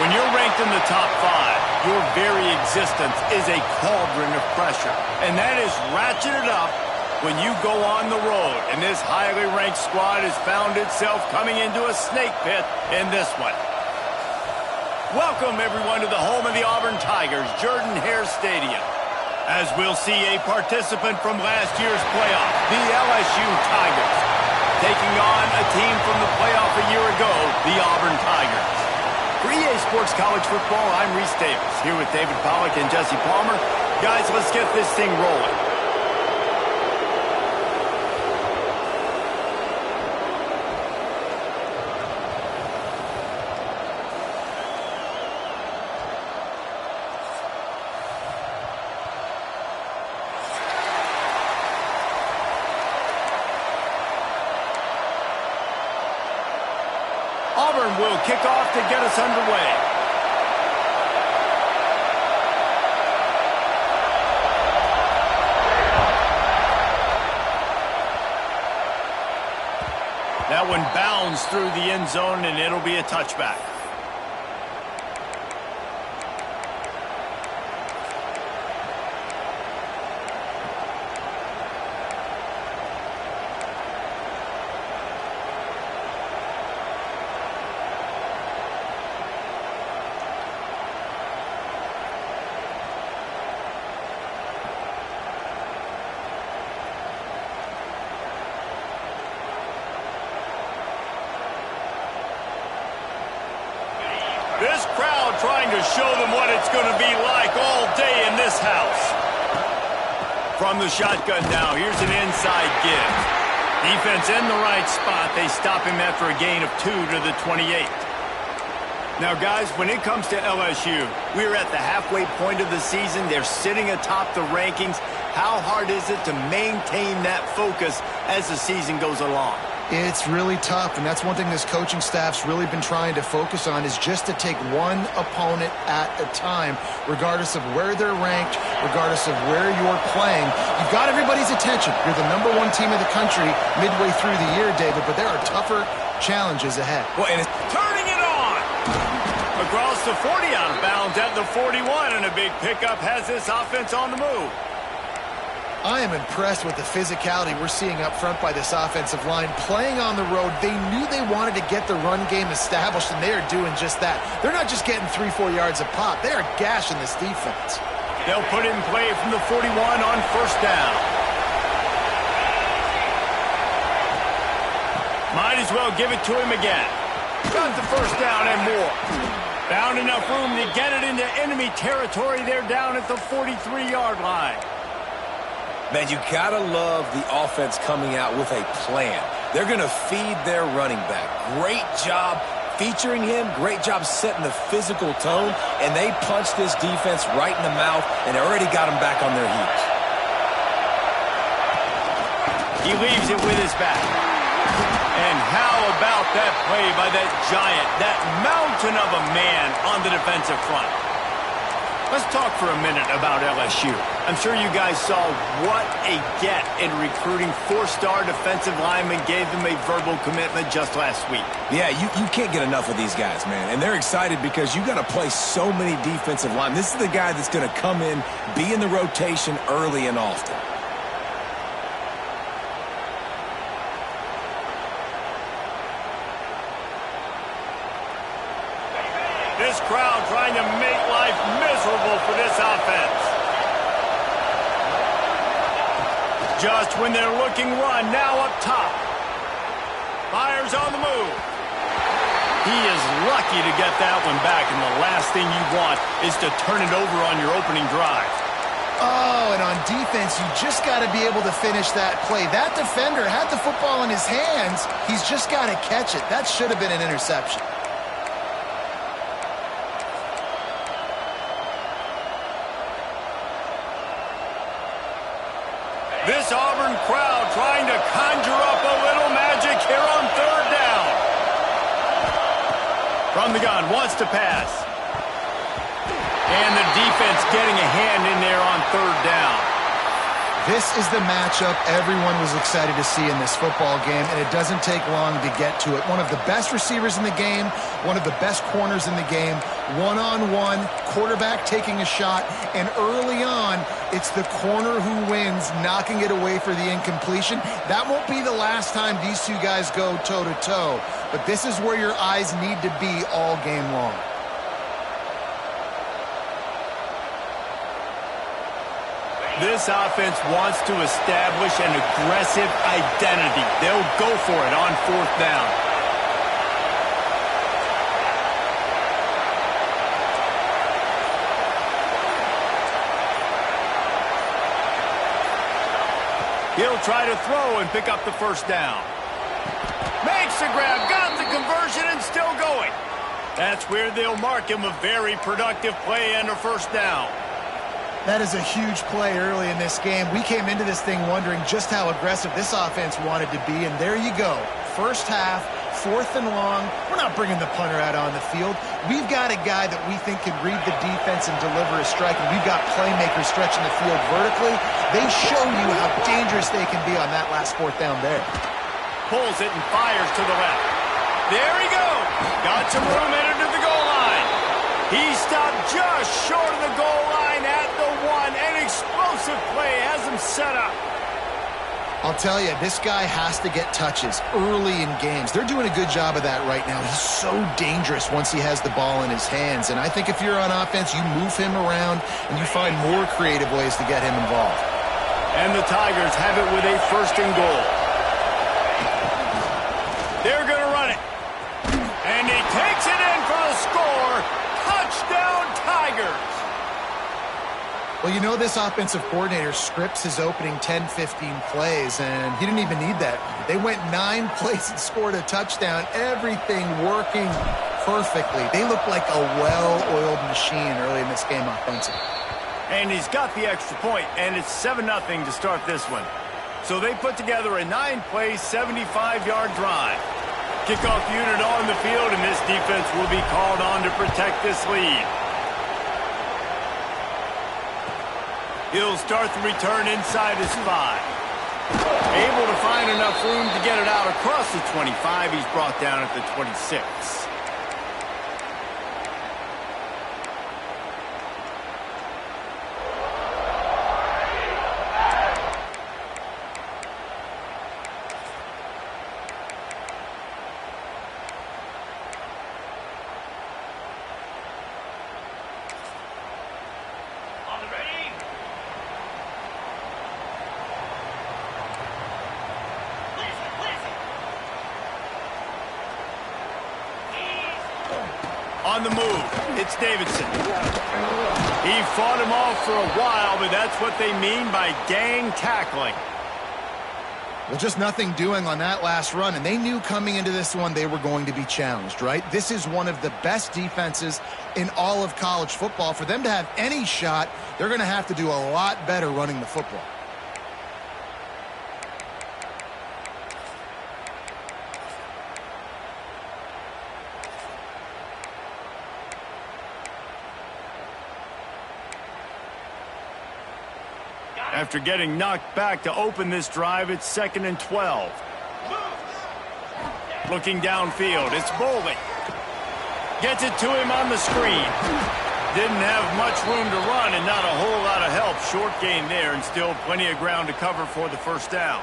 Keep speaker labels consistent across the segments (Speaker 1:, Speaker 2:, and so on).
Speaker 1: When you're ranked in the top 5, your very existence is a cauldron of pressure. And that is ratcheted up when you go on the road. And this highly ranked squad has found itself coming into a snake pit in this one. Welcome, everyone, to the home of the Auburn Tigers, Jordan-Hare Stadium. As we'll see a participant from last year's playoff, the LSU Tigers, taking on a team from the playoff a year ago, the Auburn Tigers. For EA Sports College Football, I'm Reese Davis, here with David Pollack and Jesse Palmer. Guys, let's get this thing rolling. Auburn will kick off to get us underway. That one bounds through the end zone, and it'll be a touchback. This crowd trying to show them what it's going to be like all day in this house. From the shotgun now, here's an inside give. Defense in the right spot. They stop him after a gain of 2 to the 28. Now, guys, when it comes to LSU, we're at the halfway point of the season. They're sitting atop the rankings. How hard is it to maintain that focus as the season goes along?
Speaker 2: It's really tough, and that's one thing this coaching staff's really been trying to focus on is just to take one opponent at a time, regardless of where they're ranked, regardless of where you're playing. You've got everybody's attention. You're the #1 team in the country midway through the year, David, but there are tougher challenges ahead.
Speaker 1: Well, and it's turning it on! Across the 40, out of bounds at the 41, and a big pickup has this offense on the move.
Speaker 2: I am impressed with the physicality we're seeing up front by this offensive line. Playing on the road, they knew they wanted to get the run game established, and they are doing just that. They're not just getting 3-4 yards a pop. They are gashing this defense.
Speaker 1: They'll put it in play from the 41 on first down. Might as well give it to him again. Got the first down and more. Found enough room to get it into enemy territory. They're down at the 43-yard line.
Speaker 3: Man, you gotta love the offense coming out with a plan. They're gonna feed their running back. Great job featuring him. Great job setting the physical tone. And they punched this defense right in the mouth, and they already got them back on their heels.
Speaker 1: He leaves it with his back. And how about that play by that giant, that mountain of a man on the defensive front? Let's talk for a minute about LSU. I'm sure you guys saw what a get in recruiting. 4-star defensive linemen gave them a verbal commitment just last week.
Speaker 3: Yeah, you can't get enough of these guys, man. And they're excited because you got to play so many defensive linemen. This is the guy that's going to come in, be in the rotation early and often.
Speaker 1: This crowd trying to make life miserable for this offense. Just when they're looking run, now up top. Fires on the move. He is lucky to get that one back, and the last thing you want is to turn it over on your opening drive.
Speaker 2: Oh, and on defense, you just got to be able to finish that play. That defender had the football in his hands. He's just got to catch it. That should have been an interception.
Speaker 1: This Auburn crowd trying to conjure up a little magic here on third down. From the gun, wants to pass. And the defense getting a hand in there on third down.
Speaker 2: This is the matchup everyone was excited to see in this football game, and it doesn't take long to get to it. One of the best receivers in the game, one of the best corners in the game, one-on-one, quarterback taking a shot, and early on, it's the corner who wins, knocking it away for the incompletion. That won't be the last time these two guys go toe-to-toe, but this is where your eyes need to be all game long.
Speaker 1: This offense wants to establish an aggressive identity. They'll go for it on 4th down. He'll try to throw and pick up the 1st down. Makes the grab, got the conversion, and still going. That's where they'll mark him a very productive play and a 1st down.
Speaker 2: That is a huge play early in this game. We came into this thing wondering just how aggressive this offense wanted to be, and there you go. First half, 4th and long. We're not bringing the punter out on the field. We've got a guy that we think can read the defense and deliver a strike, and we've got playmakers stretching the field vertically. They show you how dangerous they can be on that last 4th down there.
Speaker 1: Pulls it and fires to the left. There he goes. Got some room headed to the goal line. He stopped just short of the goal line at the 1. An explosive play has him set up.
Speaker 2: I'll tell you, this guy has to get touches early in games. They're doing a good job of that right now. He's so dangerous once he has the ball in his hands. And I think if you're on offense, you move him around and you find more creative ways to get him involved.
Speaker 1: And the Tigers have it with a 1st and goal. They're going to run it. And he takes it in for the score. Touchdown, Tigers.
Speaker 2: Well, you know this offensive coordinator scripts his opening 10, 15 plays, and he didn't even need that. They went 9 plays and scored a touchdown. Everything working perfectly. They look like a well-oiled machine early in this game offensively.
Speaker 1: And he's got the extra point, and it's 7-0 to start this one. So they put together a 9-play, 75-yard drive. Kickoff unit on the field, and this defense will be called on to protect this lead. He'll start the return inside his 5. Able to find enough room to get it out across the 25. He's brought down at the 26. On the move, it's Davidson. He fought him off for a while, but that's what they mean by gang tackling.
Speaker 2: Well, just nothing doing on that last run, and they knew coming into this one they were going to be challenged, right? This is one of the best defenses in all of college football. For them to have any shot, they're going to have to do a lot better running the football.
Speaker 1: After getting knocked back to open this drive, it's 2nd and 12. Looking downfield, it's Bowling. Gets it to him on the screen. Didn't have much room to run and not a whole lot of help. Short gain there and still plenty of ground to cover for the 1st down.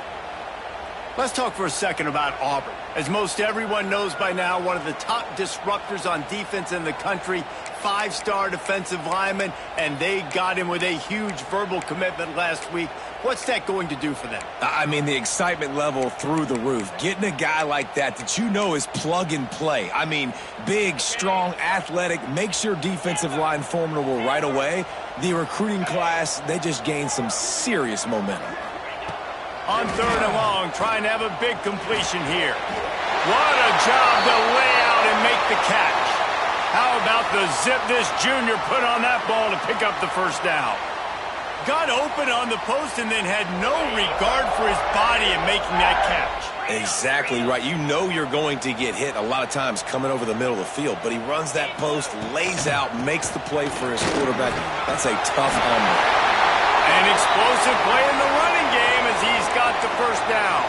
Speaker 1: Let's talk for a second about Auburn. As most everyone knows by now, one of the top disruptors on defense in the country, 5-star defensive lineman, and they got him with a huge verbal commitment last week. What's that going to do for them?
Speaker 3: I mean, the excitement level through the roof. Getting a guy like that you know is plug and play. I mean, big, strong, athletic, makes your defensive line formidable right away. The recruiting class, they just gained some serious momentum.
Speaker 1: On 3rd and long, trying to have a big completion here. What a job to lay out and make the catch. How about the zip this junior put on that ball to pick up the 1st down? Got open on the post and then had no regard for his body in making that catch.
Speaker 3: Exactly right. You know you're going to get hit a lot of times coming over the middle of the field, but he runs that post, lays out, makes the play for his quarterback. That's a tough number.
Speaker 1: An explosive play in the running game as he's got the 1st down.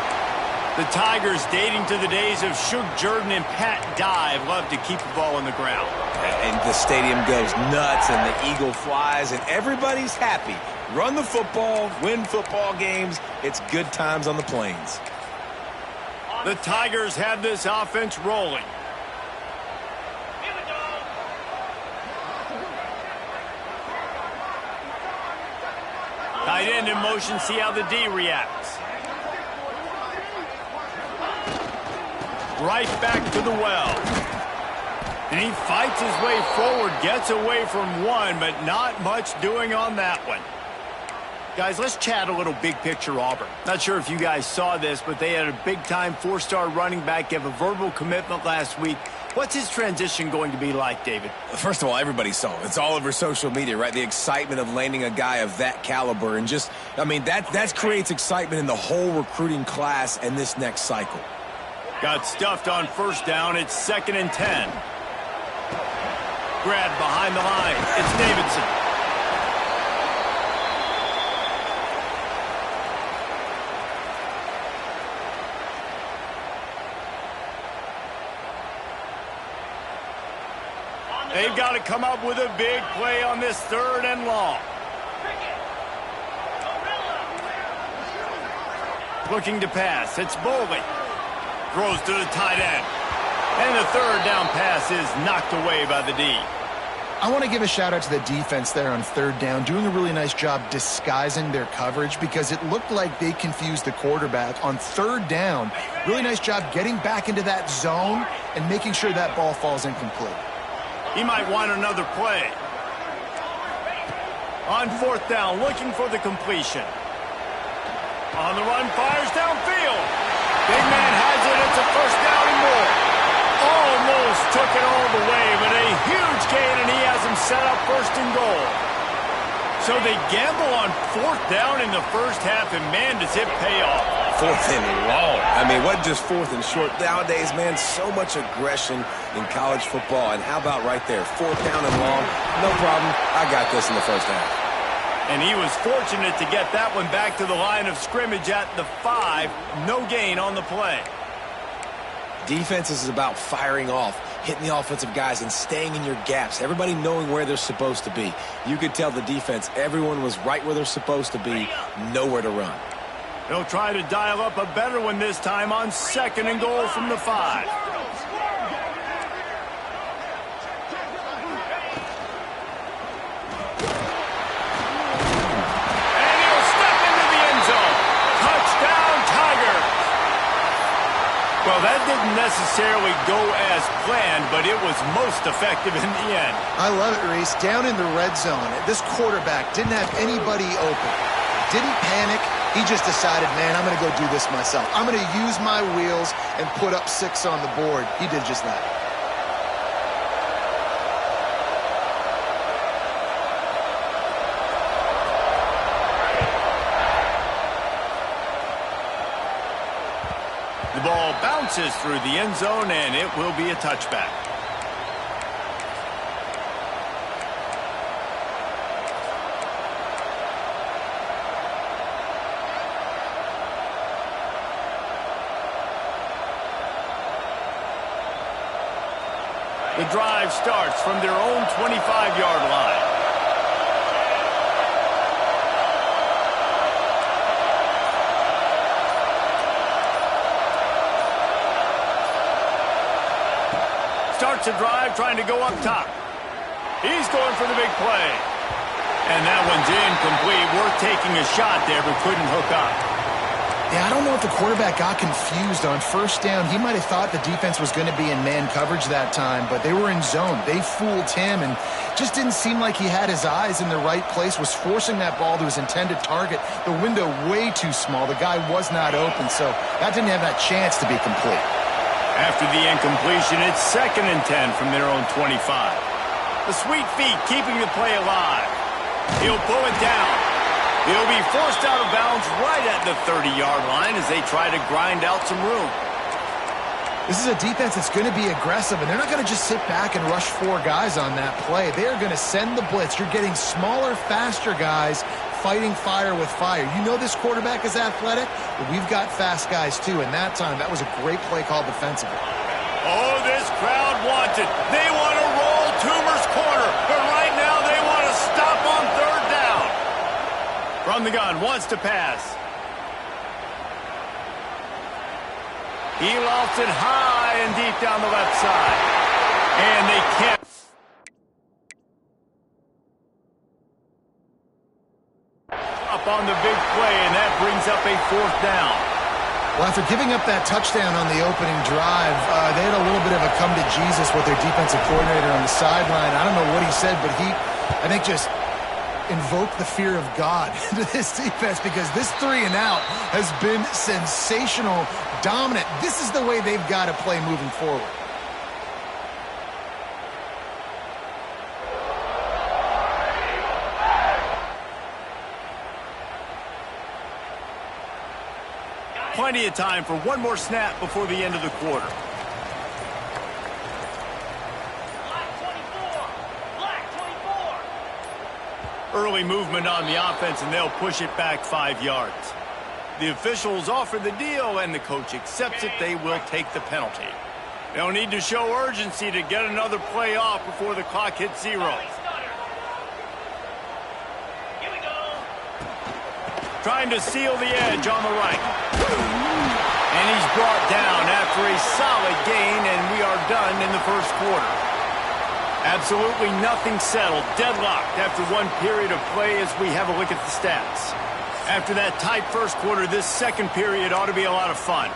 Speaker 1: The Tigers, dating to the days of Shug Jordan and Pat Dye, love to keep the ball on the ground.
Speaker 3: And the stadium goes nuts, and the eagle flies, and everybody's happy. Run the football, win football games. It's good times on the plains.
Speaker 1: The Tigers have this offense rolling. Tight end in motion, see how the D reacts. Right back to the well. And he fights his way forward, gets away from one, but not much doing on that one. Guys, let's chat a little big picture Auburn. Not sure if you guys saw this, but they had a big-time four-star running back give a verbal commitment last week. What's his transition going to be like, David?
Speaker 3: First of all, everybody saw it. It's all over social media, right? The excitement of landing a guy of that caliber. And just, I mean, that creates excitement in the whole recruiting class and this next cycle.
Speaker 1: Got stuffed on first down. It's 2nd and 10. Grab behind the line. It's Davidson. They've got to come up with a big play on this 3rd and long. Looking to pass. It's Boley. Throws to the tight end. And the 3rd down pass is knocked away by the D.
Speaker 2: I want to give a shout out to the defense there on 3rd down, doing a really nice job disguising their coverage because it looked like they confused the quarterback on 3rd down. Really nice job getting back into that zone and making sure that ball falls incomplete.
Speaker 1: He might want another play. On 4th down, looking for the completion. On the run, fires downfield. Big man has it. It's a 1st down and more. Almost took it all the way, but a huge gain, and he has him set up 1st and goal. So they gamble on 4th down in the first half, and man, does it pay off.
Speaker 3: 4th and long. I mean, what just 4th and short? Nowadays, man, so much aggression in college football. And how about right there? 4th down and long. No problem. I got this in the first half.
Speaker 1: And he was fortunate to get that one back to the line of scrimmage at the 5. No gain on the play.
Speaker 3: Defense is about firing off, hitting the offensive guys, and staying in your gaps. Everybody knowing where they're supposed to be. You could tell the defense, everyone was right where they're supposed to be, nowhere to run.
Speaker 1: They'll try to dial up a better one this time on 2nd and goal from the 5. And he'll step into the end zone. Touchdown, Tigers. Well, that didn't necessarily go as planned, but it was most effective in the end.
Speaker 2: I love it, Reese. Down in the red zone, this quarterback didn't have anybody open. Didn't panic. He just decided, man, I'm going to go do this myself. I'm going to use my wheels and put up 6 on the board. He did just that.
Speaker 1: The ball bounces through the end zone, and it will be a touchback. The drive starts from their own 25-yard line. Starts a drive trying to go up top. He's going for the big play. And that one's incomplete. Worth taking a shot there, but couldn't hook up.
Speaker 2: Yeah, I don't know if the quarterback got confused on 1st down. He might have thought the defense was going to be in man coverage that time, but they were in zone. They fooled him and just didn't seem like he had his eyes in the right place, was forcing that ball to his intended target. The window way too small. The guy was not open, so that didn't have that chance to be complete.
Speaker 1: After the incompletion, it's 2nd and 10 from their own 25. The sweet feet keeping the play alive. He'll pull it down. He'll be forced out of bounds right at the 30-yard line as they try to grind out some room.
Speaker 2: This is a defense that's going to be aggressive, and they're not going to just sit back and rush 4 guys on that play. They are going to send the blitz. You're getting smaller, faster guys fighting fire with fire. You know this quarterback is athletic, but we've got fast guys too, and that time, that was a great play call defensively.
Speaker 1: Oh, this crowd wants it. They want to roll Toomer's corner, but right now they want to stop on 3rd down. From the gun, wants to pass. He lofts it high and deep down the left side. And they can't. Up on the big play, and that brings up a 4th down.
Speaker 2: Well, after giving up that touchdown on the opening drive, they had a little bit of a come to Jesus with their defensive coordinator on the sideline. I don't know what he said, but he, I think, just invoked the fear of God into this defense, because this 3 and out has been sensational, dominant. This is the way they've got to play moving forward.
Speaker 1: Plenty of time for one more snap before the end of the quarter. Early movement on the offense, and they'll push it back 5 yards. The officials offer the deal, and the coach accepts it. They will take the penalty. They'll need to show urgency to get another play off before the clock hits 0. Trying to seal the edge on the right. And he's brought down after a solid gain, and we are done in the first quarter. Absolutely nothing settled. Deadlocked after one period of play as we have a look at the stats. After that tight first quarter, this second period ought to be a lot of fun.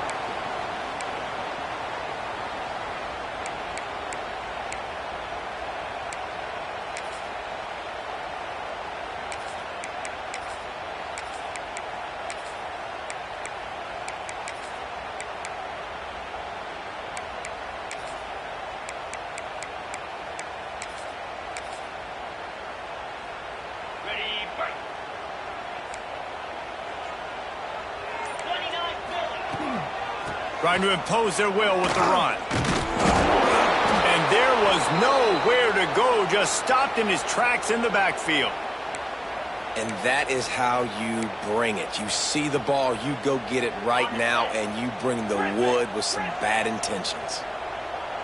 Speaker 1: Trying to impose their will with the run. And there was nowhere to go, just stopped in his tracks in the backfield.
Speaker 3: And that is how you bring it. You see the ball, you go get it right now, and you bring the wood with some bad intentions.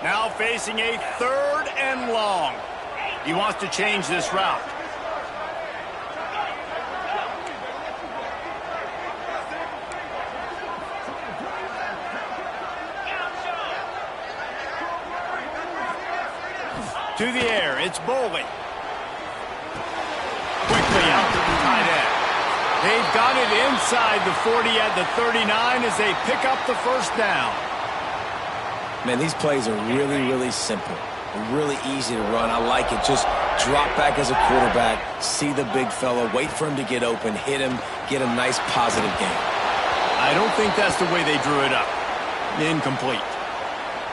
Speaker 1: Now facing a 3rd and long. He wants to change this route. To the air, it's Bowling. Quickly out to the tight end. They've got it inside the 40 at the 39 as they pick up the 1st down.
Speaker 3: Man, these plays are really, really simple. Really easy to run. I like it. Just drop back as a quarterback, see the big fella, wait for him to get open, hit him, get a nice positive gain.
Speaker 1: I don't think that's the way they drew it up. Incomplete.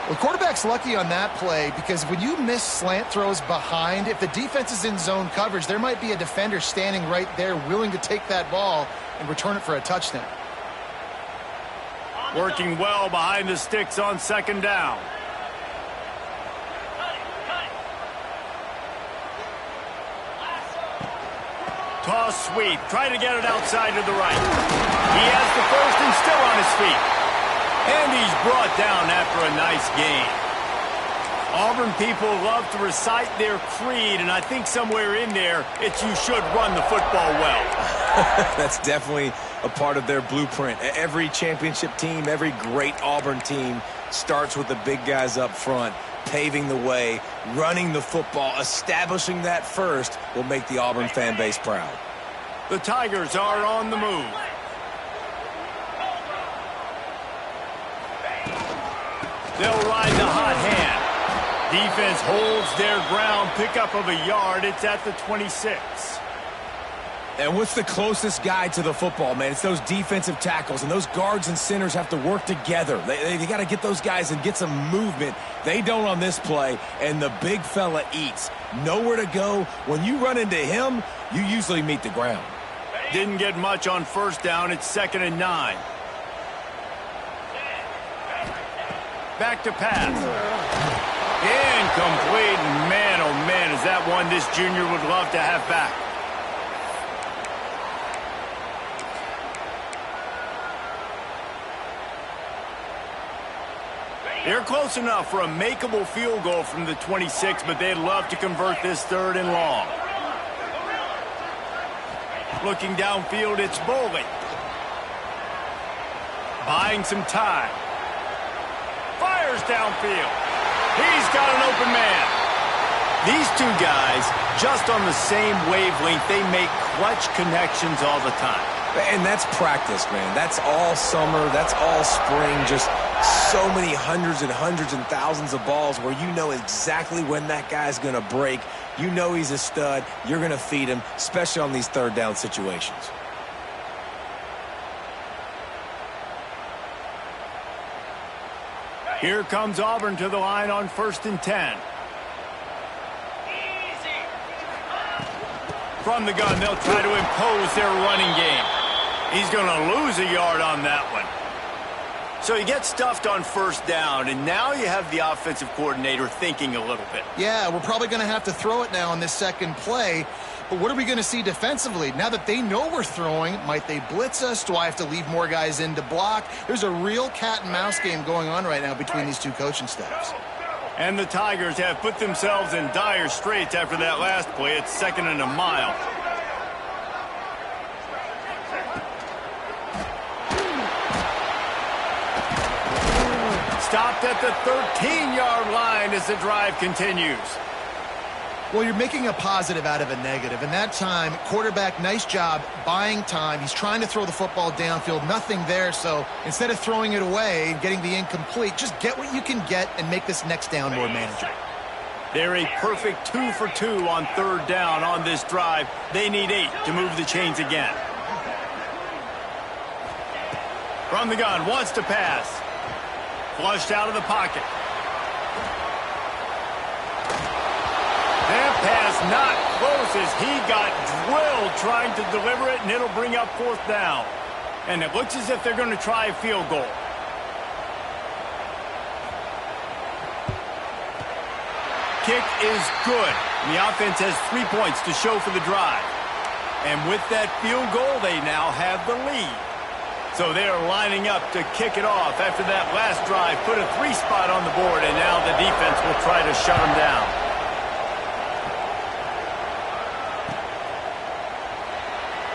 Speaker 2: Well, quarterback's lucky on that play, because when you miss slant throws behind, if the defense is in zone coverage, there might be a defender standing right there willing to take that ball and return it for a touchdown.
Speaker 1: Working well behind the sticks on 2nd down. Toss sweep, trying to get it outside to the right. He has the 1st and still on his feet. And he's brought down after a nice gain. Auburn people love to recite their creed, and I think somewhere in there, it's you should run the football well.
Speaker 3: That's definitely a part of their blueprint. Every championship team, every great Auburn team starts with the big guys up front, paving the way, running the football, establishing that first will make the Auburn fan base proud.
Speaker 1: The Tigers are on the move. They'll ride the hot hand. Defense holds their ground, pickup of a yard. It's at the 26.
Speaker 3: And what's the closest guy to the football, man? It's those defensive tackles, and those guards and centers have to work together. They got to get those guys and get some movement. They don't on this play, and the big fella eats. Nowhere to go. When you run into him, you usually meet the ground.
Speaker 1: Didn't get much on 1st down. It's 2nd and 9. Back to pass. Incomplete. Man, oh man, is that one this junior would love to have back. They're close enough for a makeable field goal from the 26, but they'd love to convert this 3rd and long. Looking downfield, it's Bowling. Buying some time. Fires downfield. He's got an open man. These two guys, just on the same wavelength, they make clutch connections all the time.
Speaker 3: And that's practice, man. That's all summer. That's all spring. Just so many hundreds and thousands of balls where you know exactly when that guy's going to break. You know he's a stud. You're going to feed him, especially on these 3rd down situations.
Speaker 1: Here comes Auburn to the line on 1st and 10. From the gun, they'll try to impose their running game. He's going to lose a yard on that one. So he gets stuffed on 1st down, and now you have the offensive coordinator thinking a little bit.
Speaker 2: Yeah, we're probably going to have to throw it now on this 2nd play. But what are we going to see defensively? Now that they know we're throwing, might they blitz us? Do I have to leave more guys in to block? There's a real cat-and-mouse game going on right now between these two coaching staffs.
Speaker 1: And the Tigers have put themselves in dire straits after that last play. It's 2nd and a mile. Stopped at the 13-yard line as the drive continues.
Speaker 2: Well, you're making a positive out of a negative. And that time, quarterback, nice job buying time. He's trying to throw the football downfield. Nothing there. So instead of throwing it away and getting the incomplete, just get what you can get and make this next down more manageable.
Speaker 1: They're a perfect 2 for 2 on 3rd down on this drive. They need 8 to move the chains again. From the gun, wants to pass. Flushed out of the pocket. That pass not close as he got drilled trying to deliver it, and it'll bring up 4th down. And it looks as if they're going to try a field goal. Kick is good. The offense has 3 points to show for the drive. And with that field goal, they now have the lead. So they are lining up to kick it off after that last drive. Put a 3 spot on the board, and now the defense will try to shut them down.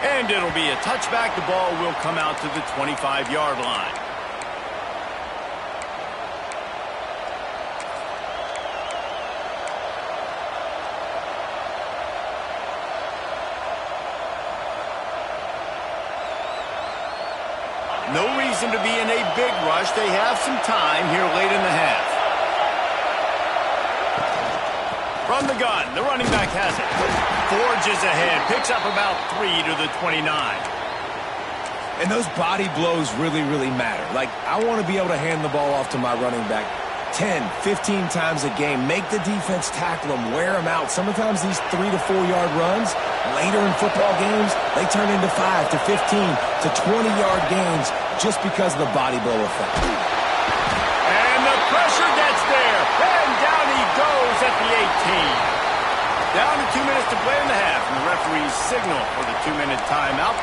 Speaker 1: And it'll be a touchback. The ball will come out to the 25-yard line. No reason to be in a big rush. They have some time here late in the half. From the gun, the running back has it. Forges ahead, picks up about 3 to the 29.
Speaker 3: And those body blows really, really matter. Like, I want to be able to hand the ball off to my running back 10, 15 times a game. Make the defense tackle them, wear them out. Sometimes these 3 to 4 yard runs, later in football games, they turn into 5 to 15 to 20-yard gains just because of the body blow effect.
Speaker 1: And the pressure gets there. And down he goes at the 18. Down to 2 minutes to play in the half. And the referee's signal for the 2-minute timeout.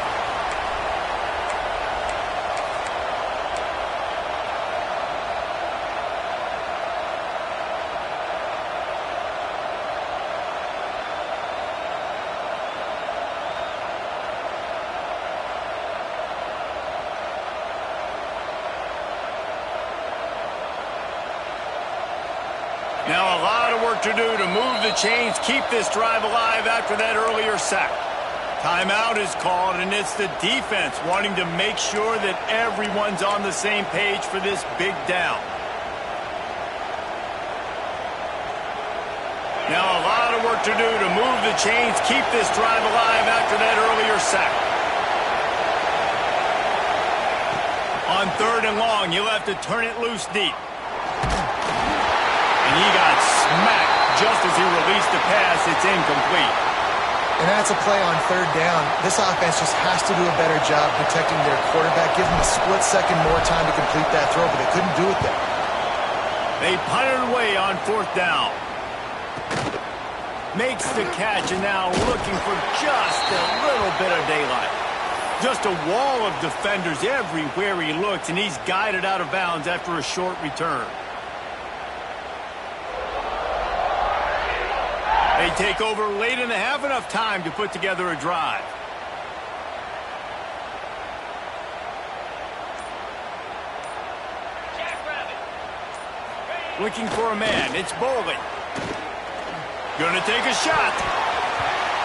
Speaker 1: Now a lot of work to do to move the chains, keep this drive alive after that earlier sack. Timeout is called, and it's the defense wanting to make sure that everyone's on the same page for this big down. Now a lot of work to do to move the chains, keep this drive alive after that earlier sack. On 3rd and long, you'll have to turn it loose deep. And he got smacked just as he released the pass. It's incomplete.
Speaker 2: And that's a play on 3rd down. This offense just has to do a better job protecting their quarterback. Give them a split second more time to complete that throw, but they couldn't do it there.
Speaker 1: They punt it away on 4th down. Makes the catch and now looking for just a little bit of daylight. Just a wall of defenders everywhere he looks, and he's guided out of bounds after a short return. They take over late in the half, enough time to put together a drive. Looking for a man. It's Bowling. Going to take a shot.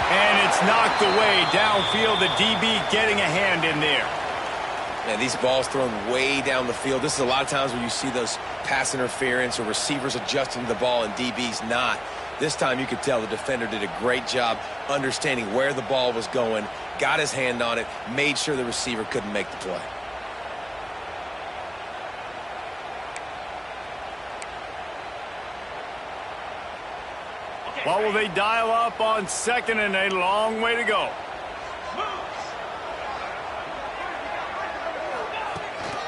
Speaker 1: And it's knocked away downfield. The DB getting a hand in there.
Speaker 3: Man, these balls thrown way down the field. This is a lot of times where you see those pass interference or receivers adjusting to the ball and DBs not. This time you could tell the defender did a great job understanding where the ball was going, got his hand on it, made sure the receiver couldn't make the play.
Speaker 1: What will they dial up on 2nd and a long way to go?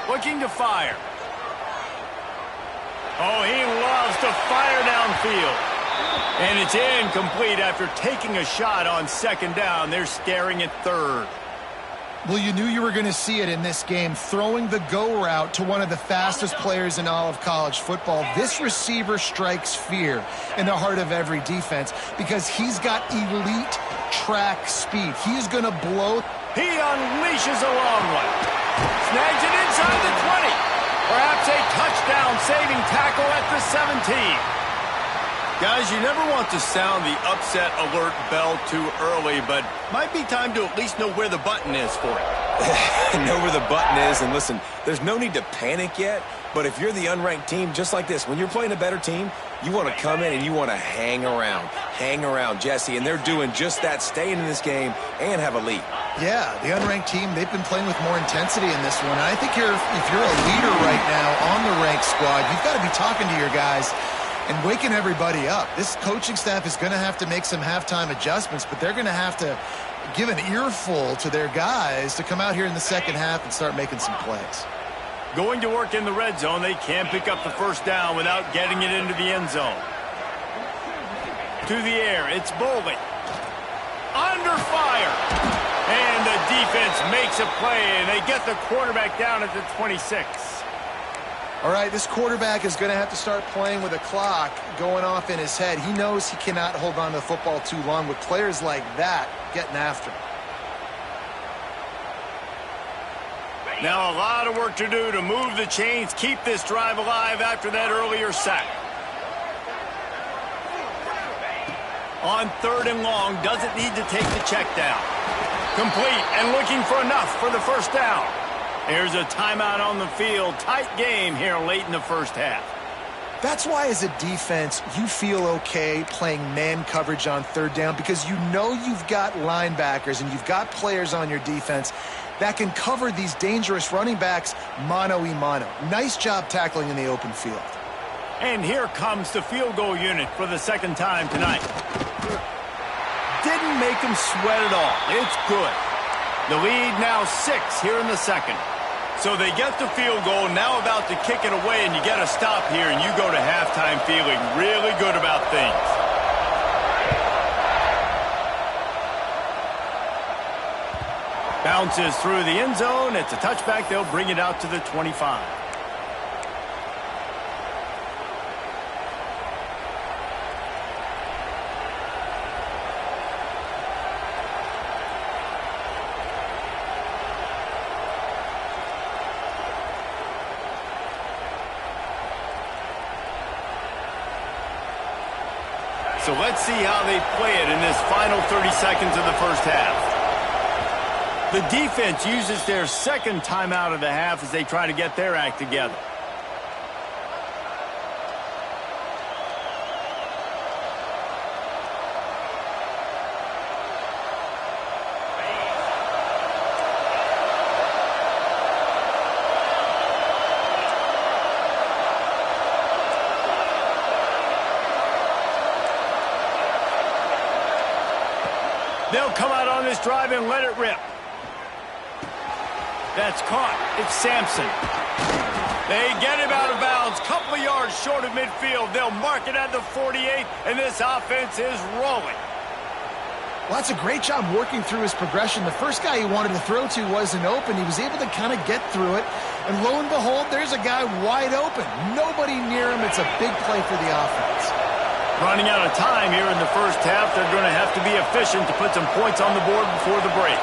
Speaker 1: Looking to fire. Oh, he loves to fire downfield. And it's incomplete after taking a shot on 2nd down. They're staring at 3rd.
Speaker 2: Well, you knew you were going to see it in this game, throwing the go route to one of the fastest players in all of college football. This receiver strikes fear in the heart of every defense because he's got elite track speed. He's going to blow.
Speaker 1: He unleashes a long one. Snags it inside the 20. Perhaps a touchdown-saving tackle at the 17. Guys, you never want to sound the upset alert bell too early, but might be time to at least know where the button is for it.
Speaker 3: Know where the button is, and listen, there's no need to panic yet, but if you're the unranked team, just like this, when you're playing a better team, you want to come in and you want to hang around, Jesse, and they're doing just that, staying in this game and have a lead.
Speaker 2: Yeah, the unranked team, they've been playing with more intensity in this one. I think if you're a leader right now on the ranked squad, you've got to be talking to your guys and waking everybody up. This coaching staff is going to have to make some halftime adjustments, but they're going to have to give an earful to their guys to come out here in the second half and start making some plays.
Speaker 1: Going to work in the red zone. They can't pick up the 1st down without getting it into the end zone. To the air, it's Bowling. Under fire. And the defense makes a play, and they get the quarterback down at the 26.
Speaker 2: All right, this quarterback is going to have to start playing with a clock going off in his head. He knows he cannot hold on to the football too long with players like that getting after him.
Speaker 1: Now a lot of work to do to move the chains, keep this drive alive after that earlier sack. On 3rd and long, doesn't need to take the check down. Complete and looking for enough for the 1st down. There's a timeout on the field. Tight game here late in the 1st half.
Speaker 2: That's why as a defense, you feel okay playing man coverage on 3rd down because you know you've got linebackers and you've got players on your defense that can cover these dangerous running backs mano-a-mano. Nice job tackling in the open field.
Speaker 1: And here comes the field goal unit for the 2nd time tonight. Didn't make him sweat at all. It's good. The lead now 6 here in the 2nd. So they get the field goal, now about to kick it away, and you get a stop here, and you go to halftime feeling really good about things. Bounces through the end zone. It's a touchback. They'll bring it out to the 25. So let's see how they play it in this final 30 seconds of the 1st half. The defense uses their 2nd timeout of the half as they try to get their act together. They'll come out on this drive and let it rip. That's caught. It's Sampson. They get him out of bounds. Couple of yards short of midfield. They'll mark it at the 48, and this offense is rolling.
Speaker 2: Well, that's a great job working through his progression. The first guy he wanted to throw to wasn't open. He was able to kind of get through it. And lo and behold, there's a guy wide open. Nobody near him. It's a big play for the offense.
Speaker 1: Running out of time here in the first half. They're going to have to be efficient to put some points on the board before the break.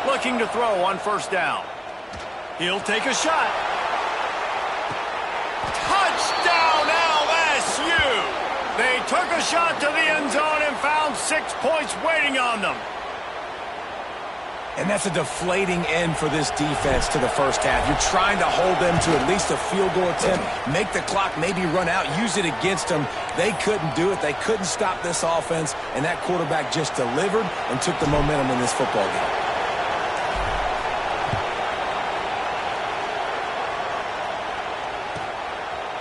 Speaker 1: Looking to throw on first down. He'll take a shot. Touchdown LSU! They took a shot to the end zone and found 6 points waiting on them.
Speaker 3: And that's a deflating end for this defense to the first half. You're trying to hold them to at least a field goal attempt, make the clock maybe run out, use it against them. They couldn't do it. They couldn't stop this offense, and that quarterback just delivered and took the momentum in this football game.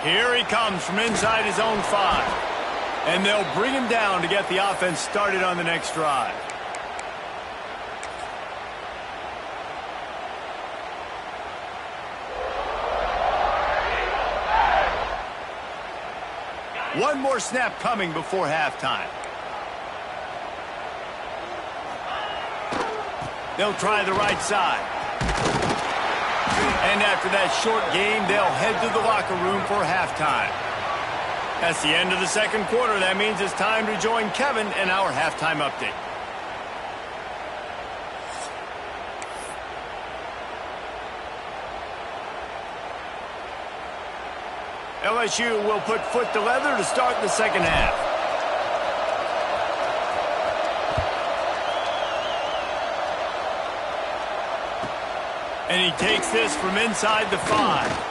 Speaker 1: Here he comes from inside his own 5. And they'll bring him down to get the offense started on the next drive. One more snap coming before halftime. They'll try the right side. And after that short game, they'll head to the locker room for halftime. That's the end of the second quarter. That means it's time to join Kevin in our halftime update. LSU will put foot to leather to start the second half. And he takes this from inside the 5.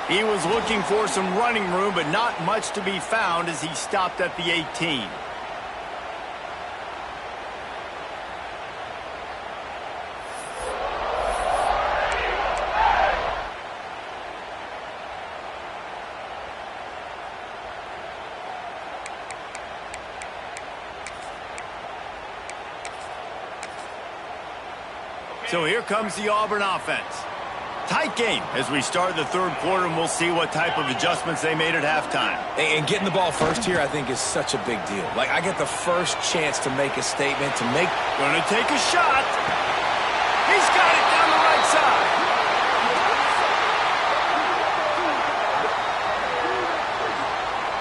Speaker 1: He was looking for some running room, but not much to be found as he stopped at the 18. So here comes the Auburn offense. Tight game as we start the third quarter, and we'll see what type of adjustments they made at halftime.
Speaker 3: And getting the ball first here, I think, is such a big deal. Like, I get the first chance to make a statement, to make...
Speaker 1: Gonna take a shot. He's got it down the right side.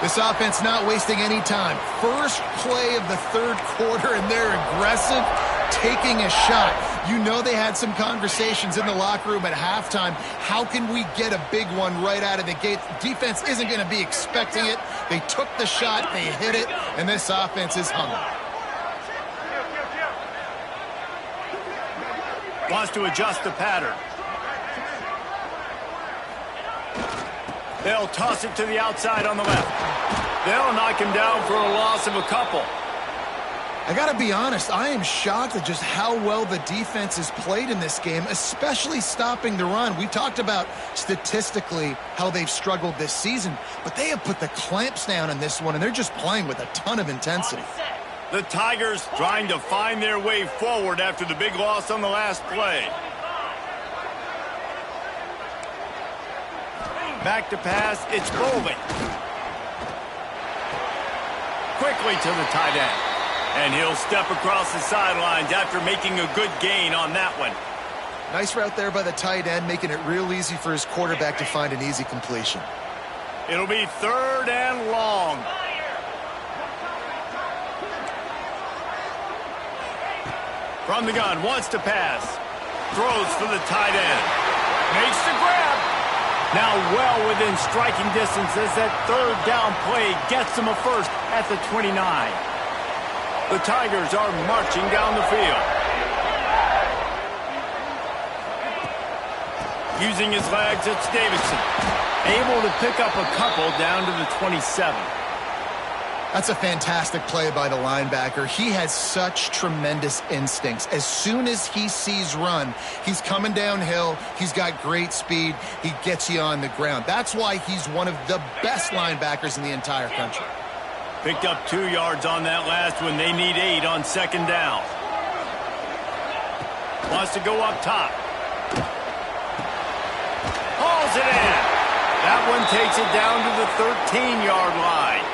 Speaker 2: This offense not wasting any time. First play of the third quarter, and they're aggressive, taking a shot. You know they had some conversations in the locker room at halftime. How can we get a big one right out of the gate? Defense isn't going to be expecting it. They took the shot, they hit it, and this offense is hungry.
Speaker 1: Wants to adjust the pattern. They'll toss it to the outside on the left. They'll knock him down for a loss of a couple.
Speaker 2: I got to be honest, I am shocked at just how well the defense has played in this game, especially stopping the run. We talked about statistically how they've struggled this season, but they have put the clamps down in this one, and they're just playing with a ton of intensity.
Speaker 1: The Tigers trying to find their way forward after the big loss on the last play. Back to pass, it's Bowling. Quickly to the tight end. And he'll step across the sidelines after making a good gain on that one.
Speaker 2: Nice route there by the tight end, making it real easy for his quarterback to find an easy completion.
Speaker 1: It'll be third and long. From the gun, wants to pass. Throws for the tight end. Makes the grab. Now well within striking distance as that third down play gets him a first at the 29. The Tigers are marching down the field. Using his legs, it's Davidson. Able to pick up a couple down to the 27.
Speaker 2: That's a fantastic play by the linebacker. He has such tremendous instincts. As soon as he sees run, he's coming downhill. He's got great speed. He gets you on the ground. That's why he's one of the best linebackers in the entire country.
Speaker 1: Picked up 2 yards on that last one. They need 8 on second down. Wants to go up top. Hauls it in. That one takes it down to the 13-yard line.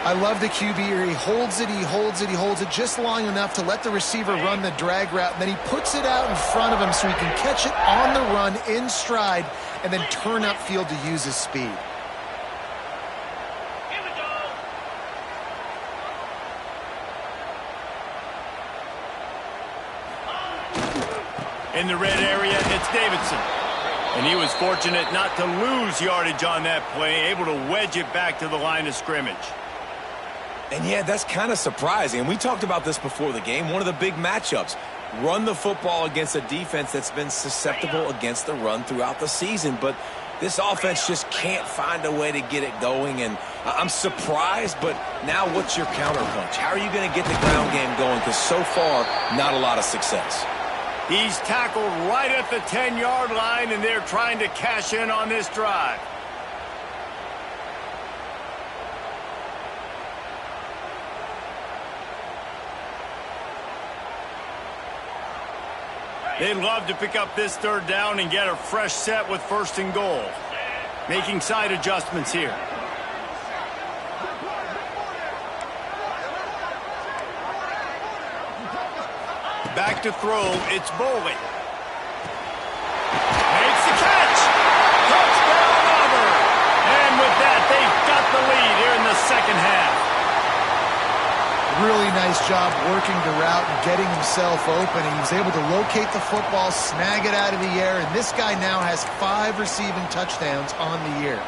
Speaker 2: I love the QB here. He holds it, he holds it, he holds it just long enough to let the receiver run the drag route, and then he puts it out in front of him so he can catch it on the run in stride and then turn upfield to use his speed.
Speaker 1: In the red area, it's Davidson. And he was fortunate not to lose yardage on that play, able to wedge it back to the line of scrimmage.
Speaker 3: And yeah, that's kind of surprising. And we talked about this before the game. One of the big matchups. Run the football against a defense that's been susceptible against the run throughout the season. But this offense just can't find a way to get it going. And I'm surprised, but now what's your counterpunch? How are you going to get the ground game going? Because so far, not a lot of success.
Speaker 1: He's tackled right at the 10-yard line, and they're trying to cash in on this drive. They'd love to pick up this third down and get a fresh set with first and goal. Making side adjustments here. Back to throw, it's Bowling. Makes the catch! Touchdown, Auburn! And with that, they've got the lead here in the second half.
Speaker 2: Really nice job working the route and getting himself open. He was able to locate the football, snag it out of the air, and this guy now has 5 receiving touchdowns on the year.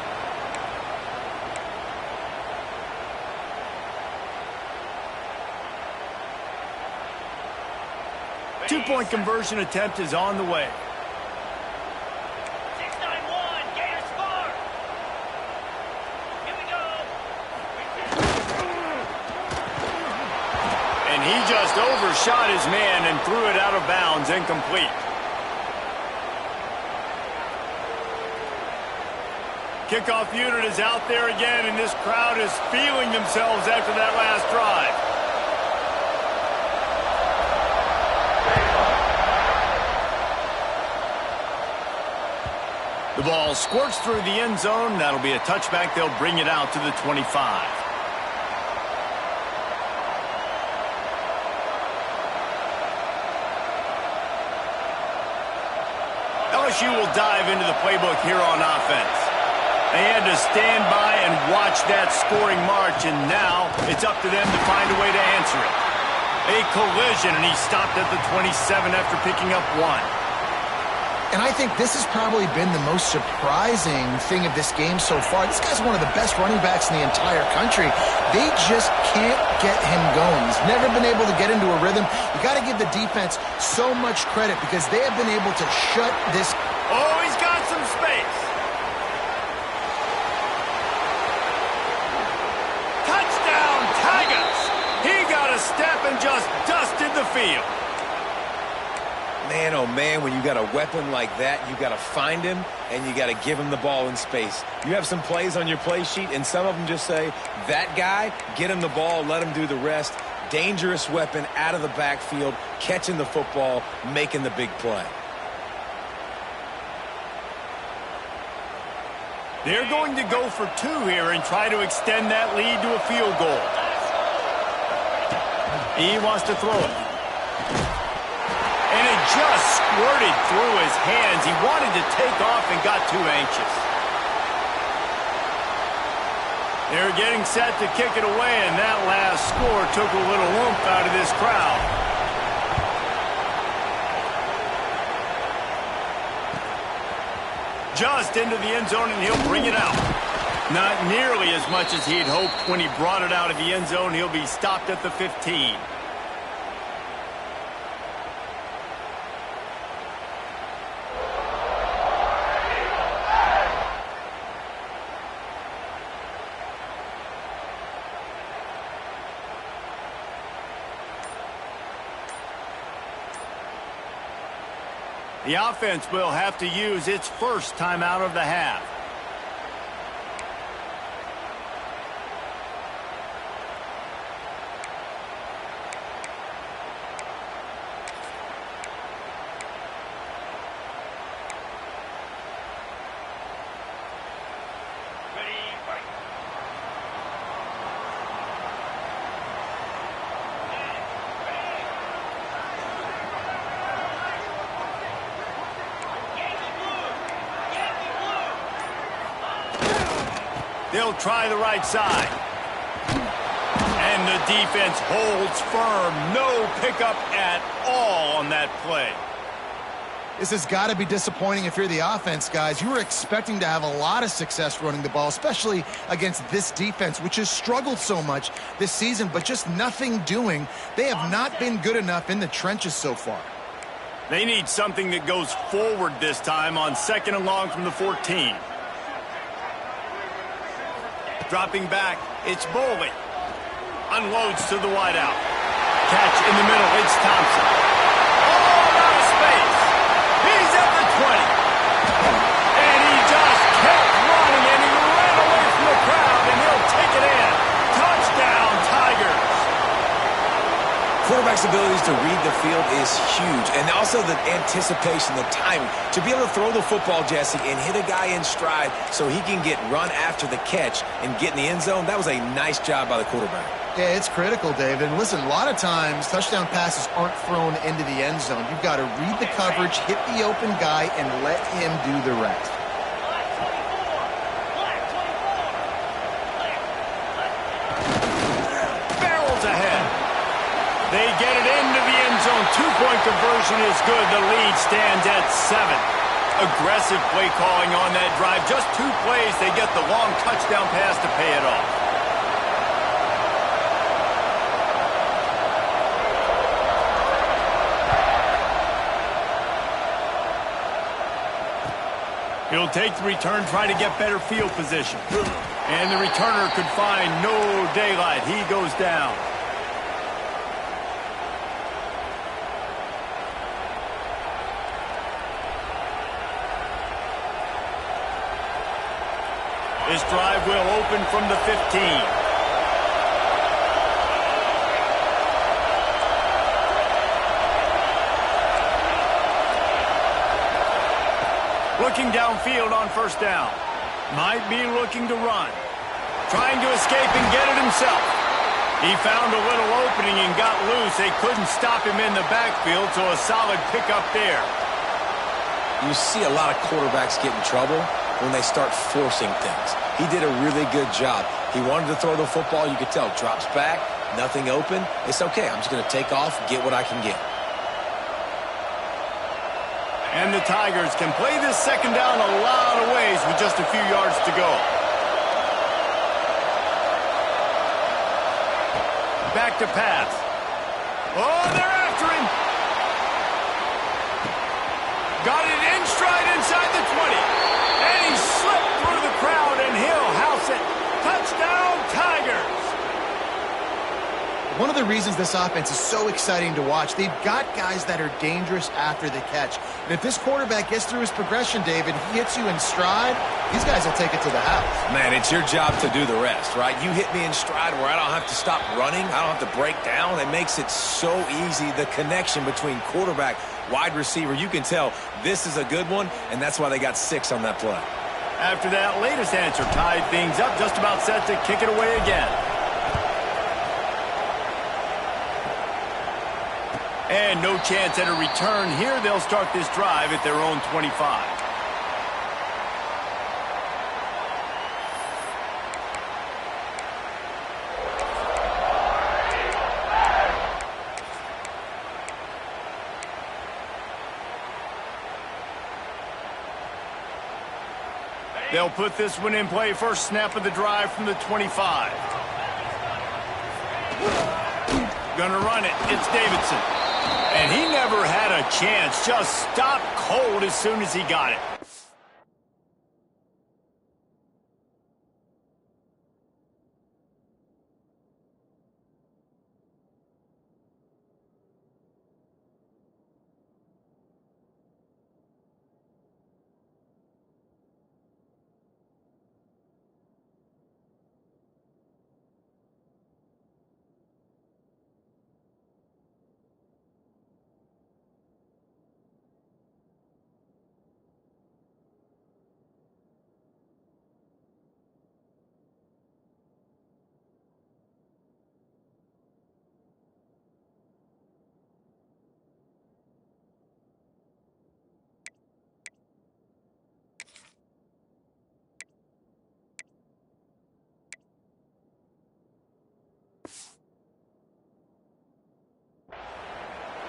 Speaker 1: Two-point conversion attempt is on the way.
Speaker 4: 6-9-1, Gator score. Here we go.
Speaker 1: And he just overshot his man and threw it out of bounds, incomplete. Kickoff unit is out there again, and this crowd is feeling themselves after that last drive. The ball squirts through the end zone. That'll be a touchback. They'll bring it out to the 25. LSU will dive into the playbook here on offense. They had to stand by and watch that scoring march, and now it's up to them to find a way to answer it. A collision, and he stopped at the 27 after picking up 1.
Speaker 2: And I think this has probably been the most surprising thing of this game so far. This guy's one of the best running backs in the entire country. They just can't get him going. He's never been able to get into a rhythm. You got to give the defense so much credit because they have been able to shut this.
Speaker 1: Oh, he's got some space. Touchdown, Tigers. He got a step and just dusted the field.
Speaker 3: Man, oh man, when you got a weapon like that, you got to find him and you got to give him the ball in space. You have some plays on your play sheet, and some of them just say, that guy, get him the ball, let him do the rest. Dangerous weapon out of the backfield, catching the football, making the big play.
Speaker 1: They're going to go for 2 here and try to extend that lead to a field goal. He wants to throw it. And it just squirted through his hands. He wanted to take off and got too anxious. They're getting set to kick it away, and that last score took a little oomph out of this crowd. Just into the end zone, and he'll bring it out. Not nearly as much as he'd hoped when he brought it out of the end zone. He'll be stopped at the 15. The offense will have to use its first timeout of the half. They'll try the right side. And the defense holds firm. No pickup at all on that play.
Speaker 2: This has got to be disappointing if you're the offense, guys. You were expecting to have a lot of success running the ball, especially against this defense, which has struggled so much this season, but just nothing doing. They have not been good enough in the trenches so far.
Speaker 1: They need something that goes forward this time on 2nd and long from the 14. Dropping back, it's Boley. Unloads to the wideout. Catch in the middle, it's Thompson. All out of space. He's at the 20. And he just kept running, and he ran away from the crowd, and he'll take it in. Touchdown, Tigers.
Speaker 3: Quarterback's abilities to read the field is huge, and also the anticipation, the timing. To be able to throw the football, Jesse, and hit a guy in stride so he can get run after the catch and get in the end zone, that was a nice job by the quarterback.
Speaker 2: Yeah, it's critical, David. And listen, a lot of times touchdown passes aren't thrown into the end zone. You've got to read the coverage, hit the open guy, and let him do the rest.
Speaker 1: Barrels ahead. They get it into the end zone. 2-point conversion is good. The lead stands at 7. Aggressive play calling on that drive. Just 2 plays, they get the long touchdown pass to pay it off. He'll take the return, try to get better field position. And the returner could find no daylight. He goes down. This drive will open from the 15. Looking downfield on 1st down. Might be looking to run. Trying to escape and get it himself. He found a little opening and got loose. They couldn't stop him in the backfield, so a solid pickup there.
Speaker 3: You see a lot of quarterbacks get in trouble when they start forcing things. He did a really good job. He wanted to throw the football. You could tell. Drops back, nothing open. It's okay. I'm just going to take off, get what I can get.
Speaker 1: And the Tigers can play this 2nd down a lot of ways with just a few yards to go. Back to pass. Oh, they're after him. Got it in stride inside the 20. And he slipped through the crowd, and he'll house it. Touchdown, Tigers.
Speaker 2: One of the reasons this offense is so exciting to watch, they've got guys that are dangerous after the catch. And if this quarterback gets through his progression, David, he hits you in stride, these guys will take it to the house.
Speaker 3: Man, it's your job to do the rest, right? You hit me in stride where I don't have to stop running. I don't have to break down. It makes it so easy. The connection between quarterback, wide receiver, you can tell this is a good one, and that's why they got 6 on that play.
Speaker 1: After that latest answer tied things up, just about set to kick it away again. And no chance at a return here. They'll start this drive at their own 25. They'll put this one in play. First snap of the drive from the 25. Gonna run it. It's Davidson. And he never had a chance. Just stopped cold as soon as he got it.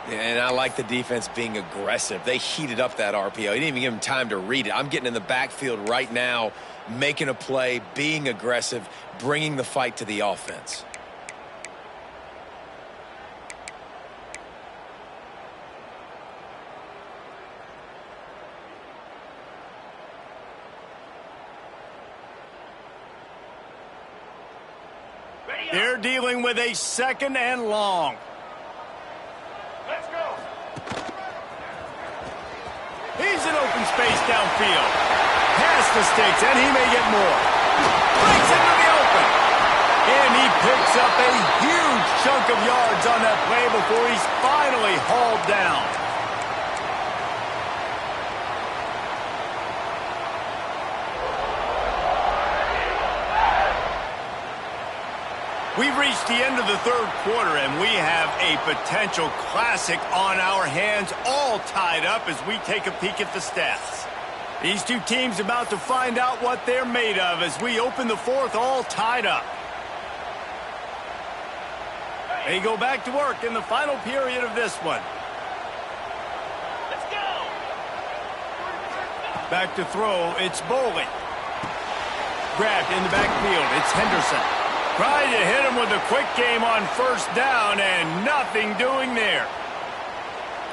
Speaker 3: And I like the defense being aggressive. They heated up that RPO. He didn't even give him time to read it. I'm getting in the backfield right now, making a play, being aggressive, bringing the fight to the offense.
Speaker 1: They're dealing with a 2nd and long.
Speaker 4: Let's go.
Speaker 1: He's in open space downfield. Past the sticks, and he may get more. Breaks into the open. And he picks up a huge chunk of yards on that play before he's finally hauled down. We've reached the end of the 3rd quarter, and we have a potential classic on our hands, all tied up as we take a peek at the stats. These two teams about to find out what they're made of as we open the 4th, all tied up. They go back to work in the final period of this one.
Speaker 4: Let's go.
Speaker 1: Back to throw, it's Boley. Grabbed in the backfield, it's Henderson. Trying to hit him with a quick game on 1st down, and nothing doing there.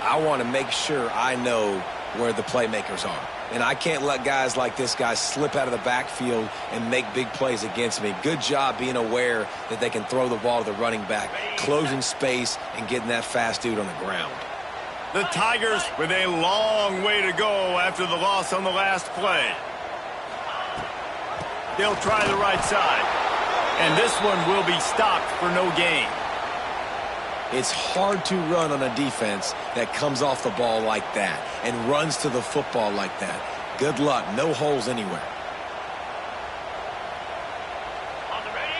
Speaker 3: I want to make sure I know where the playmakers are. And I can't let guys like this guy slip out of the backfield and make big plays against me. Good job being aware that they can throw the ball to the running back, closing space, and getting that fast dude on the ground.
Speaker 1: The Tigers with a long way to go after the loss on the last play. They'll try the right side. And this one will be stopped for no gain.
Speaker 3: It's hard to run on a defense that comes off the ball like that and runs to the football like that. Good luck. No holes anywhere.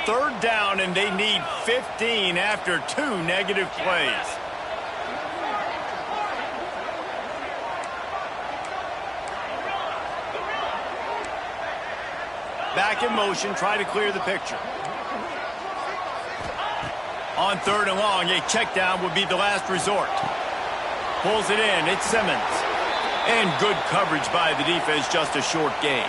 Speaker 1: 3rd down, and they need 15 after 2 negative plays. Back in motion, try to clear the picture. On 3rd and long, a check down would be the last resort. Pulls it in, it's Simmons. And good coverage by the defense, just a short gain.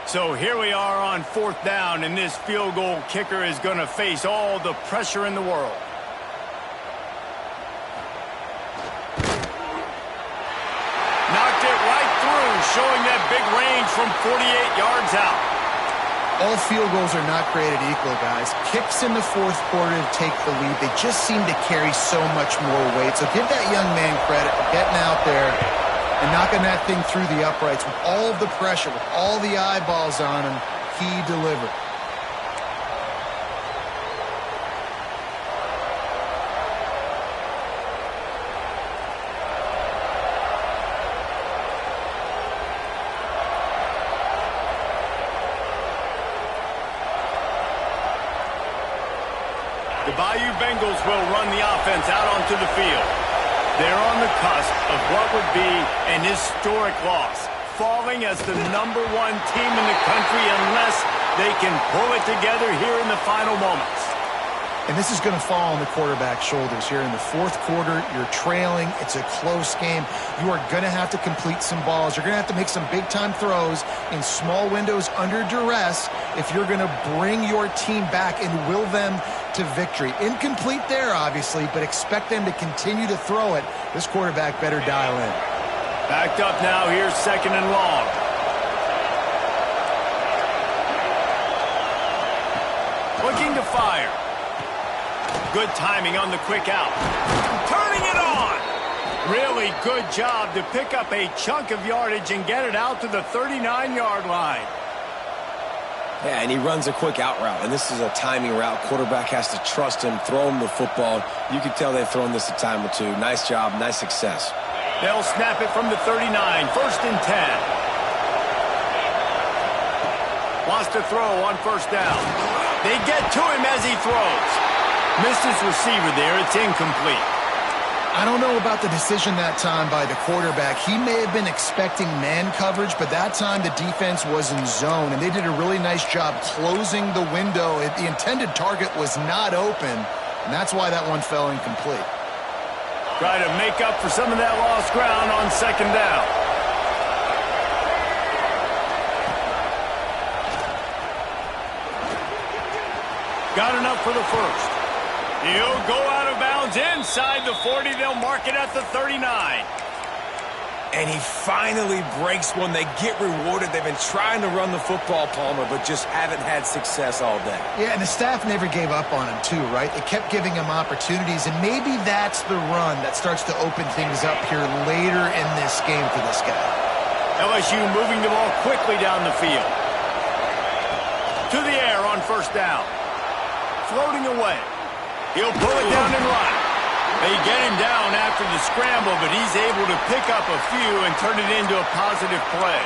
Speaker 1: So here we are on 4th down, and this field goal kicker is going to face all the pressure in the world. Knocked it right through, showing that big range from 48 yards out.
Speaker 2: All field goals are not created equal, guys. Kicks in the 4th quarter to take the lead. They just seem to carry so much more weight. So give that young man credit for getting out there and knocking that thing through the uprights with all of the pressure, with all the eyeballs on him. He delivered.
Speaker 1: The Bayou Bengals will run the offense out onto the field. They're on the cusp of what would be an historic loss, falling as the #1 team in the country unless they can pull it together here in the final moments.
Speaker 2: And this is going to fall on the quarterback's shoulders here in the 4th quarter. You're trailing. It's a close game. You are going to have to complete some balls. You're going to have to make some big-time throws in small windows under duress if you're going to bring your team back and will them to victory. Incomplete there, obviously, but expect them to continue to throw it. This quarterback better dial in.
Speaker 1: Backed up now. Here's 2nd and long. Looking to fire. Good timing on the quick out. Turning it on. Really good job to pick up a chunk of yardage and get it out to the 39-yard line.
Speaker 3: Yeah, and he runs a quick out route, and this is a timing route. Quarterback has to trust him, throw him the football. You can tell they've thrown this a time or two. Nice job, nice success.
Speaker 1: They'll snap it from the 39, 1st and 10. Wants to throw on 1st down. They get to him as he throws. Missed his receiver there. It's incomplete.
Speaker 2: I don't know about the decision that time by the quarterback. He may have been expecting man coverage, but that time the defense was in zone, and they did a really nice job closing the window. The intended target was not open, and that's why that one fell incomplete.
Speaker 1: Try to make up for some of that lost ground on second down. Got enough for the first. He'll go out of bounds inside the 40. They'll mark it at the 39.
Speaker 3: And he finally breaks one. They get rewarded. They've been trying to run the football, Palmer, but just haven't had success all day.
Speaker 2: Yeah, and the staff never gave up on him too, right? They kept giving him opportunities, and maybe that's the run that starts to open things up here later in this game for this guy.
Speaker 1: LSU moving the ball quickly down the field. To the air on first down. Floating away. He'll pull it down and run. They get him down after the scramble, but he's able to pick up a few and turn it into a positive play.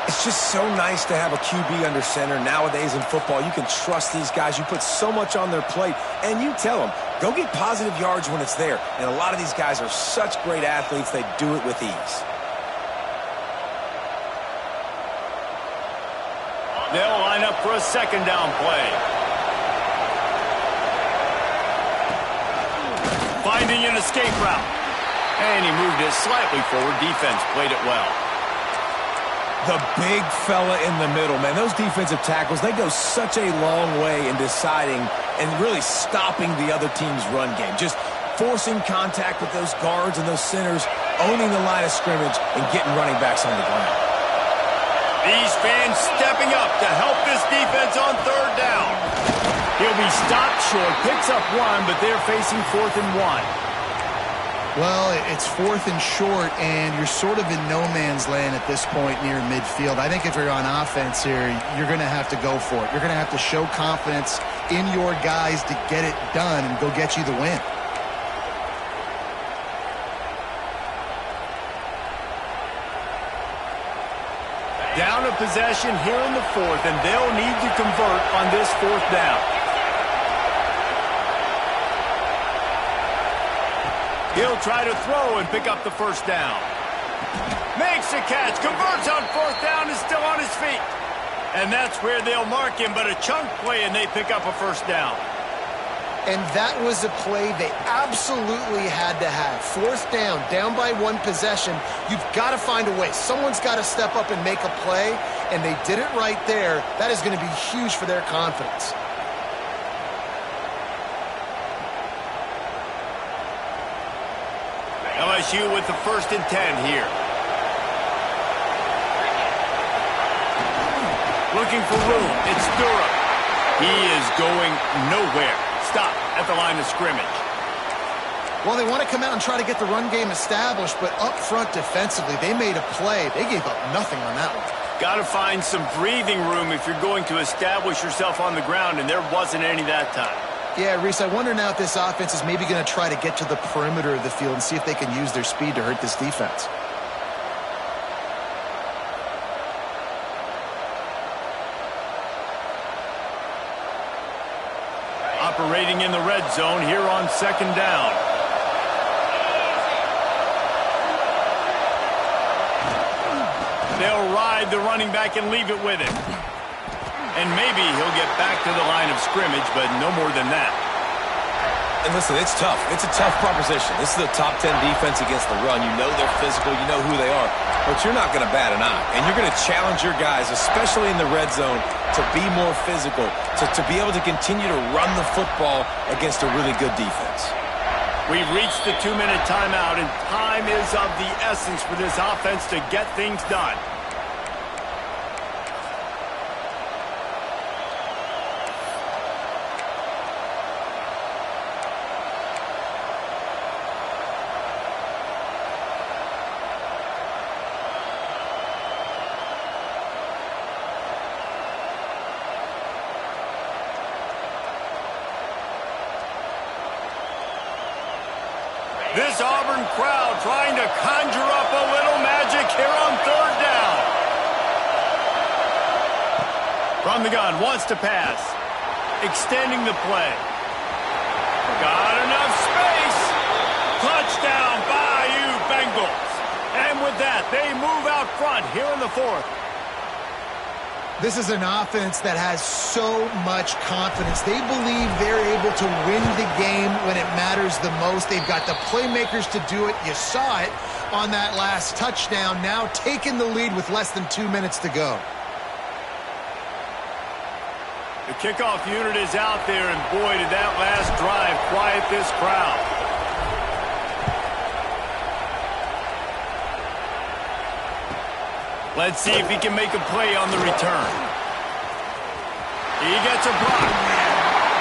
Speaker 3: It's just so nice to have a QB under center nowadays in football. You can trust these guys. You put so much on their plate, and you tell them, go get positive yards when it's there. And a lot of these guys are such great athletes, they do it with ease.
Speaker 1: They'll line up for a second down play. Finding an escape route. And he moved it slightly forward. Defense played it well.
Speaker 3: The big fella in the middle, man. Those defensive tackles, they go such a long way in deciding and really stopping the other team's run game. Just forcing contact with those guards and those centers, owning the line of scrimmage, and getting running backs on the ground.
Speaker 1: These fans stepping up to help this defense on third down. He'll be stopped short, picks up one, but they're facing 4th and 1.
Speaker 2: Well, it's 4th and short, and you're sort of in no man's land at this point near midfield. I think if you're on offense here, you're going to have to go for it. You're going to have to show confidence in your guys to get it done and go get you the win.
Speaker 1: Down a possession here in the 4th, and they'll need to convert on this 4th down. He'll try to throw and pick up the first down. Makes a catch, converts on 4th down, is still on his feet. And that's where they'll mark him, but a chunk play, and they pick up a first down.
Speaker 2: And that was a play they absolutely had to have. 4th down by 1 possession. You've got to find a way. Someone's got to step up and make a play, and they did it right there. That is going to be huge for their confidence.
Speaker 1: LSU with the 1st and 10 here. Looking for room. It's Durham. He is going nowhere. Stop at the line of scrimmage.
Speaker 2: Well, they want to come out and try to get the run game established, but up front defensively, they made a play. They gave up nothing on that one.
Speaker 1: Got to find some breathing room if you're going to establish yourself on the ground, and there wasn't any that time.
Speaker 2: Yeah, Reese, I wonder now if this offense is maybe going to try to get to the perimeter of the field and see if they can use their speed to hurt this defense.
Speaker 1: Operating in the red zone here on 2nd down. They'll ride the running back and leave it with him. And maybe he'll get back to the line of scrimmage, but no more than that.
Speaker 3: And listen, it's tough. It's a tough proposition. This is a top 10 defense against the run. You know they're physical. You know who they are. But you're not going to bat an eye. And you're going to challenge your guys, especially in the red zone, to be more physical, to be able to continue to run the football against a really good defense.
Speaker 1: We've reached the 2-minute timeout, and time is of the essence for this offense to get things done. This Auburn crowd trying to conjure up a little magic here on 3rd down. From the gun, wants to pass. Extending the play. Got enough space. Touchdown, Bayou Bengals. And with that, they move out front here in the fourth.
Speaker 2: This is an offense that has so much confidence. They believe they're able to win the game when it matters the most. They've got the playmakers to do it. You saw it on that last touchdown. Now taking the lead with less than 2 minutes to go.
Speaker 1: The kickoff unit is out there, and boy, did that last drive quiet this crowd. Let's see if he can make a play on the return. He gets a block.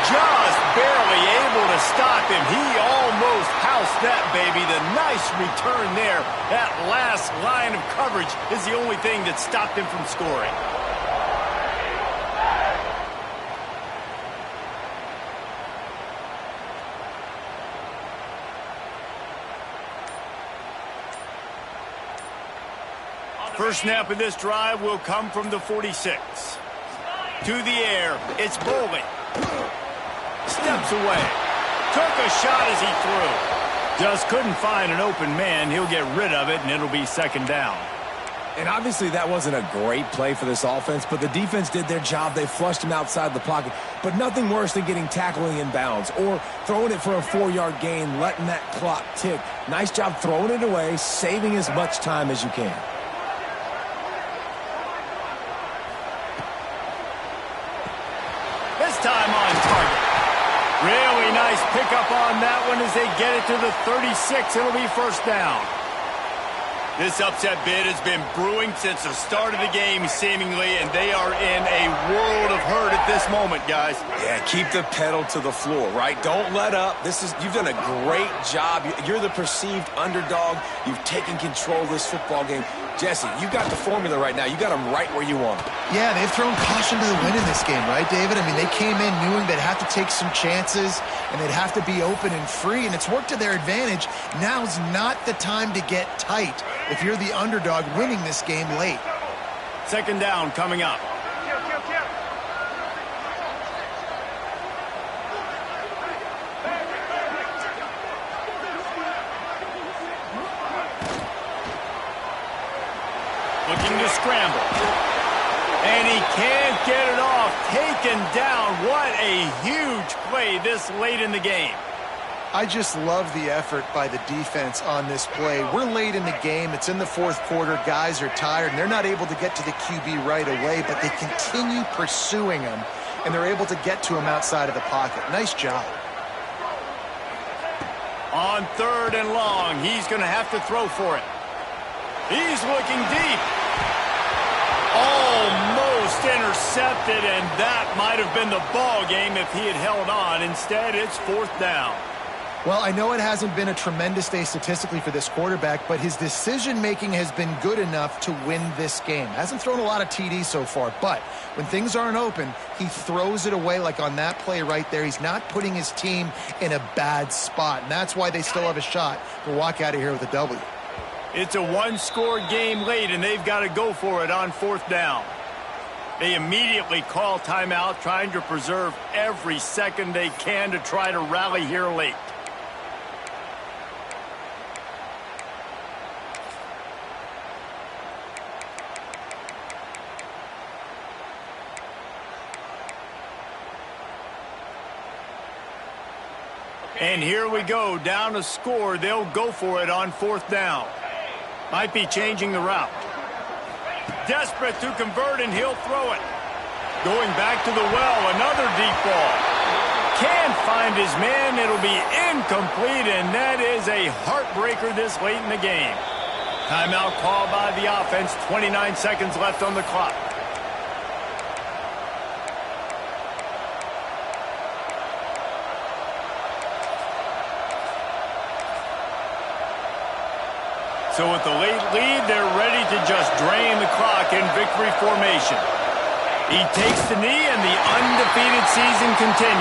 Speaker 1: Just barely able to stop him. He almost housed that baby. The nice return there. That last line of coverage is the only thing that stopped him from scoring. First snap of this drive will come from the 46. To the air, it's Bowling. Steps away. Took a shot as he threw. Just couldn't find an open man. He'll get rid of it, and it'll be second down.
Speaker 3: And obviously that wasn't a great play for this offense, but the defense did their job. They flushed him outside the pocket. But nothing worse than getting tackling in bounds or throwing it for a 4-yard gain, letting that clock tick. Nice job throwing it away, saving as much time as you can.
Speaker 1: Time on target. Really nice pickup on that one as they get it to the 36. It'll be first down. This upset bid has been brewing since the start of the game, seemingly, and they are in a world of hurt at this moment, guys.
Speaker 3: Yeah, keep the pedal to the floor, right? Don't let up. You've done a great job. You're the perceived underdog. You've taken control of this football game. Jesse, you got the formula right now. You got them right where you want them.
Speaker 2: Yeah, they've thrown caution to the wind in this game, right, David? I mean, they came in knowing they'd have to take some chances and they'd have to be open and free, and it's worked to their advantage. Now's not the time to get tight if you're the underdog winning this game late.
Speaker 1: Second down coming up. Looking to scramble. And he can't get it off. Taken down. What a huge play this late in the game.
Speaker 2: I just love the effort by the defense on this play. We're late in the game. It's in the fourth quarter. Guys are tired, and they're not able to get to the QB right away, but they continue pursuing him, and they're able to get to him outside of the pocket. Nice job.
Speaker 1: On third and long, he's going to have to throw for it. He's looking deep. Almost intercepted, and that might have been the ball game if he had held on. Instead, it's fourth down.
Speaker 2: Well, I know it hasn't been a tremendous day statistically for this quarterback, but his decision-making has been good enough to win this game. Hasn't thrown a lot of TDs so far, but when things aren't open, he throws it away like on that play right there. He's not putting his team in a bad spot, and that's why they still have a shot to walk out of here with a W.
Speaker 1: It's a one-score game late, and they've got to go for it on fourth down. They immediately call timeout, trying to preserve every second they can to try to rally here late. And here we go, down a score. They'll go for it on fourth down. Might be changing the route. Desperate to convert, and he'll throw it. Going back to the well, another deep ball. Can't find his man. It'll be incomplete, and that is a heartbreaker this late in the game. Timeout called by the offense. 29 seconds left on the clock. So with the late lead, they're ready to just drain the clock in victory formation. He takes the knee, and the undefeated season continues.